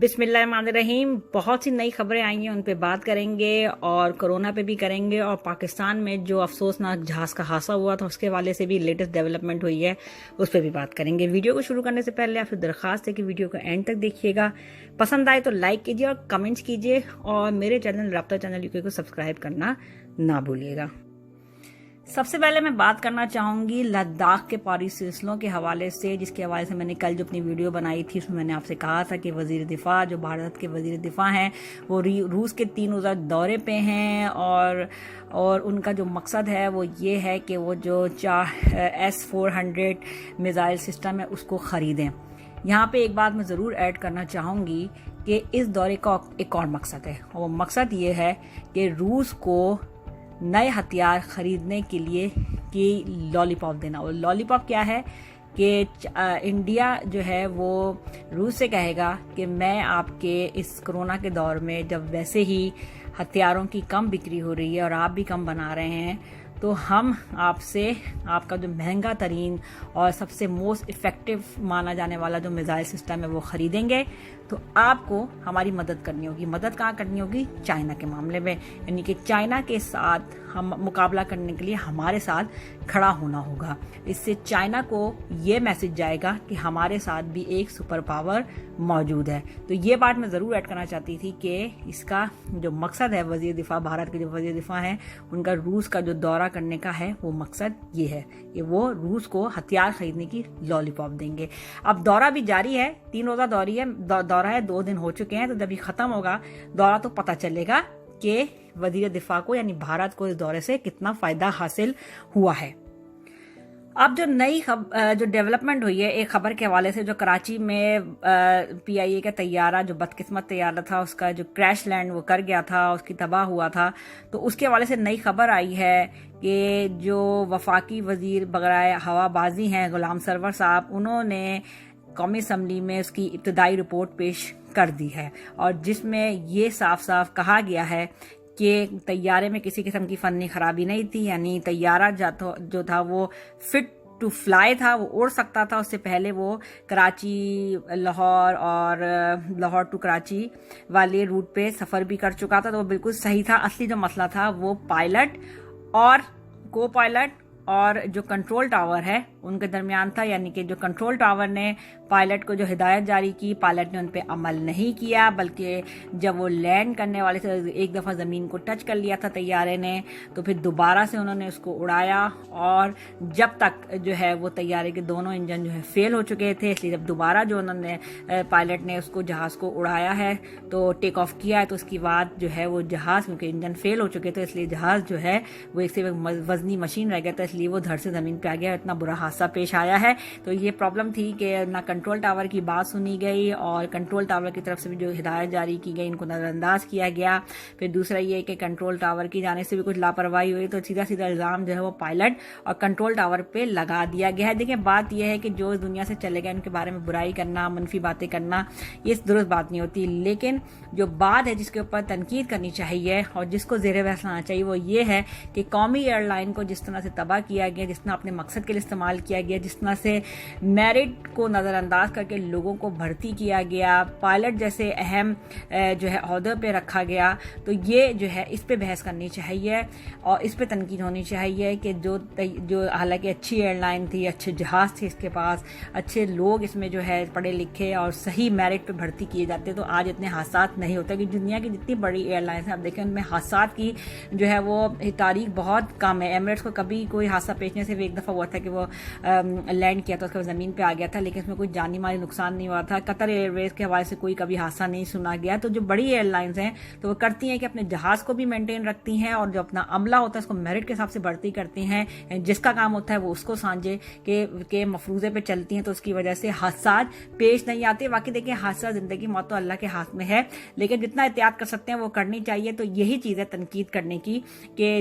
بسم اللہ الرحمن الرحیم. بہت سی نئی خبریں آئی ہیں, ان پہ بات کریں گے اور کرونا پہ بھی کریں گے, اور پاکستان میں جو افسوسناک جہاز کا حادثہ ہوا تھا اس کے حوالے سے بھی لیٹسٹ ڈیولپمنٹ ہوئی ہے, اس پہ بھی بات کریں گے. ویڈیو کو شروع کرنے سے پہلے آپ سے درخواست ہے کہ ویڈیو کو اینڈ تک دیکھیے گا. پسند آئے تو لائک کیجیے اور کمنٹس کیجیے, اور میرے چینل رابطہ چینل UK کو سبسکرائب کرنا نہ بھولیے گا. سب سے پہلے میں بات کرنا چاہوں گی لداخ کے پاری سلسلوں کے حوالے سے, جس کے حوالے سے میں نے کل جو اپنی ویڈیو بنائی تھی اس میں نے آپ سے کہا تھا کہ وزیر دفاع جو بھارت کے وزیر دفاع ہیں وہ روس کے 3 روزہ دورے پہ ہیں, اور ان کا جو مقصد ہے وہ یہ ہے کہ وہ جو S-400 میزائل سسٹم ہے اس کو خریدیں. یہاں پہ ایک بات میں ضرور ایڈ کرنا چاہوں گی کہ اس دورے کا ایک اور مقصد ہے, اور وہ مقصد یہ ہے کہ روس کو نئے ہتھیار خریدنے کے لیے کہ لالی پاپ دینا. اور لالی پاپ کیا ہے کہ انڈیا جو ہے وہ روس سے کہے گا کہ میں آپ کے اس کرونا کے دور میں جب ویسے ہی ہتھیاروں کی کم بکری ہو رہی ہے اور آپ بھی کم بنا رہے ہیں, تو ہم آپ سے آپ کا جو مہنگا ترین اور سب سے موسٹ افیکٹو مانا جانے والا جو میزائل سسٹم ہے وہ خریدیں گے. تو آپ کو ہماری مدد کرنی ہوگی. مدد کہاں کرنی ہوگی؟ چائنا کے معاملے میں, یعنی کہ چائنا کے ساتھ ہم مقابلہ کرنے کے لیے ہمارے ساتھ کھڑا ہونا ہوگا. اس سے چائنا کو یہ میسج جائے گا کہ ہمارے ساتھ بھی ایک سپر پاور موجود ہے. تو یہ بات میں ضرور ایڈ کرنا چاہتی تھی کہ اس کا جو مقصد ہے وزیر دفاع, بھارت کے جو وزیر دفاع ہیں ان کا روس کا جو دورہ کرنے کا ہے وہ مقصد یہ ہے کہ وہ روس کو ہتھیار خریدنے کی لالی پاپ دیں گے. اب دورہ بھی جاری ہے, 3 روزہ دورہ ہے, 2 دن ہو چکے ہیں. تو جب یہ ختم ہوگا دورہ تو پتہ چلے گا کہ وزیر دفاع کو یعنی بھارت کو اس دورے سے کتنا فائدہ حاصل ہوا ہے. اب جو نئی جو ڈیولپمنٹ ہوئی ہے ایک خبر کے حوالے سے, جو کراچی میں PIA کا طیارہ جو بدقسمت طیارہ تھا اس کا جو کریش لینڈ وہ کر گیا تھا, اس کی تباہ ہوا تھا, تو اس کے حوالے سے نئی خبر آئی ہے کہ جو وفاقی وزیر برائے ہوا بازی ہیں غلام سرور صاحب, انہوں نے قومی اسمبلی میں اس کی ابتدائی رپورٹ پیش کر دی ہے, اور جس میں یہ صاف صاف کہا گیا ہے کہ طیارے میں کسی قسم کی فنی خرابی نہیں تھی, یعنی طیارہ جو تھا وہ فٹ ٹو فلائی تھا, وہ اڑ سکتا تھا. اس سے پہلے وہ کراچی لاہور اور لاہور ٹو کراچی والے روٹ پہ سفر بھی کر چکا تھا, تو وہ بالکل صحیح تھا. اصلی جو مسئلہ تھا وہ پائلٹ اور کو پائلٹ اور جو کنٹرول ٹاور ہے ان کے درمیان تھا, یعنی کہ جو کنٹرول ٹاور نے پائلٹ کو جو ہدایت جاری کی, پائلٹ نے ان پہ عمل نہیں کیا, بلکہ جب وہ لینڈ کرنے والے سے ایک دفعہ زمین کو ٹچ کر لیا تھا طیارے نے, تو پھر دوبارہ سے انہوں نے اس کو اڑایا, اور جب تک جو ہے وہ طیارے کے دونوں انجن جو ہے فیل ہو چکے تھے, اس لیے جب دوبارہ جو انہوں نے پائلٹ نے اس کو جہاز کو اڑایا ہے تو ٹیک آف کیا ہے, تو اس کی بعد جو ہے وہ جہاز کیونکہ انجن فیل ہو چکے تھے اس لیے جہاز جو ہے وہ ایک سے وزنی مشین رہ گیا تھا, اس لیے وہ دھڑ سے زمین پہ آ گیا, اتنا برا حادثہ پیش آیا ہے. تو یہ پرابلم تھی کہ نہ کنٹرول ٹاور کی بات سنی گئی, اور کنٹرول ٹاور کی طرف سے بھی جو ہدایت جاری کی گئی ان کو نظر انداز کیا گیا. پھر دوسرا یہ کہ کنٹرول ٹاور کی جانب سے بھی کچھ لاپرواہی ہوئی, تو سیدھا الزام جو ہے وہ پائلٹ اور کنٹرول ٹاور پہ لگا دیا گیا ہے. دیکھیں بات یہ ہے کہ جو اس دنیا سے چلے گئے ان کے بارے میں برائی کرنا, منفی باتیں کرنا, یہ درست بات نہیں ہوتی, لیکن جو بات ہے جس کے اوپر تنقید کرنی چاہیے اور جس کو زیر بحث لانا چاہیے وہ یہ ہے کہ قومی ایئر لائن کو جس طرح سے تباہ کیا گیا, جس طرح اپنے مقصد کے لیے استعمال کیا گیا, جس طرح سے میرٹ کو نظر انداز کر کے لوگوں کو بھرتی کیا گیا, پائلٹ جیسے اہم جو ہے عہدے پہ رکھا گیا, تو یہ جو ہے اس پہ بحث کرنی چاہیے اور اس پہ تنقید ہونی چاہیے کہ جو حالانکہ اچھی ایئر لائن تھی, اچھے جہاز تھے اس کے پاس, اچھے لوگ اس میں جو ہے پڑھے لکھے اور صحیح میرٹ پہ بھرتی کیے جاتے, تو آج اتنے حادثات نہیں ہوتے. کہ دنیا کی جتنی بڑی ایئر لائنس ہیں آپ دیکھیں ان میں حادثات کی جو ہے وہ تاریخ بہت کم ہے. ایمریٹس کو کبھی کوئی حادثہ پیشنے سے ایک دفعہ ہوا تھا کہ وہ لینڈ کیا تھا, اس کا زمین پہ آ گیا تھا, لیکن اس میں کوئی جانی مالی نقصان نہیں ہوا تھا. قطر ایئر ویز کے حوالے سے کوئی کبھی حادثہ نہیں سنا گیا. تو جو بڑی ایئر لائنس ہیں تو وہ کرتی ہیں کہ اپنے جہاز کو بھی مینٹین رکھتی ہیں, اور جو اپنا عملہ ہوتا ہے اس کو میرٹ کے حساب سے بڑھتی کرتی ہیں, جس کا کام ہوتا ہے وہ اس کو سانجے کہ مفروضے پہ چلتی ہیں, تو اس کی وجہ سے حادثات پیش نہیں آتے. واقعی دیکھیں حادثہ زندگی موت تو اللہ کے ہاتھ میں ہے, لیکن جتنا احتیاط کر سکتے ہیں وہ کرنی چاہیے. تو یہی چیز ہے تنقید کرنے کی کہ